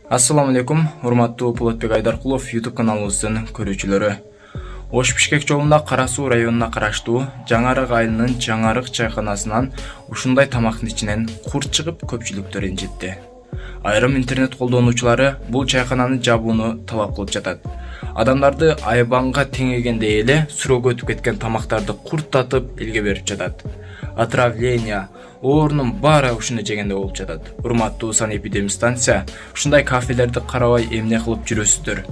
Assalamu alaikum, урматтуу Полотбек Айдаркулов YouTube каналыбыздын көрүүчүлөрү. Ош Бишкек жолунда Кара Суу районуна караштуу Жаңарык айылынын Жаңарык чайканасынан ушундай тамактын ичинен курт чыгып көпчүлүктү ренжитти. Айрым интернет колдонуучулары бул чайкананы жабууну талап кылып жатат. Адамдарды айбанга теңегенде эле сүрөөгө өтүп кеткен тамактарды курттатып элге берип жатат. Отравление, оорунун баары ушуну жегенде болуп жатат. Урматтуу санэпидемстанция, ушундай кафелерди карабай эмне кылып жүрөсүздөр?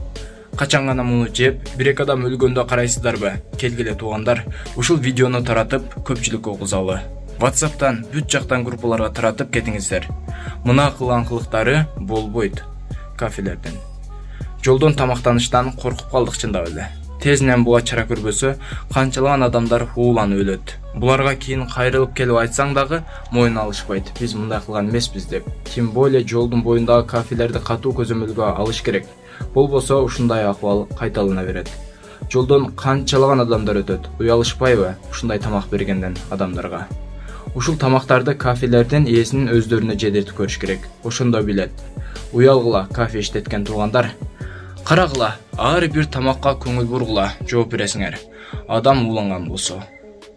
Качан гана муну жеп, бир-эки адам өлгөндө карайсыздарбы? Келгиле туугандар, ушул видеону таратып көпчүлүккө угузалы. WhatsApp'тан бүт жактан группаларга таратып кетиңиздер. Мына кылган кылыктары болбойт кафелерден. Жолдон тамактаныштан коркуп калдык чындап эле. Тезинен буга чара көрбөсө, канчалаган адамдар ууланып өлөт. Буларга кийин кайрылып келип айтсаң дагы моюн алышпайт. Биз мындай кылган эмеспиз деп. Тем более жолдун боюндагы кафелерди катуу көзөмөлгө алыш керек. Болбосо ушундай акыбал кайталана берет. Жолдон канчалаган адамдар өтөт. Уялышпайбы ушундай тамак бергенден адамдарга? Ушул тамактарды кафелерден ээсинин өздөрүнө жедертип көрүш керек. Ошондо билет. Уялгыла кафе иштеткен туугандар. Карагыла, ар бир тамакка көңүл бургула, жооп бересиңер. Адам ууланган болсо.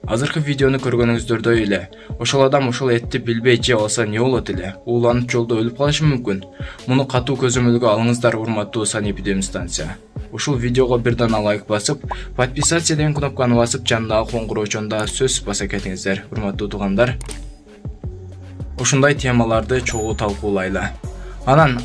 Азыркы видеону көргөнүңүздөрдөй эле, ошол адам ошол этти билбей жеп алса не болот эле? Ууланып жолдо өлүп калышы мүмкүн. Муну катуу көзөмөлгө алыңыздар, урматтуу санэпидемстанция. Ушул видеого бир дана лайк басып, подписаться деген кнопканы басып, жанындагы коңгуроочонда сөз баса кетиңиздер, урматтуу туугандар. Ушундай темаларды чогуу талкуулайлы. Анан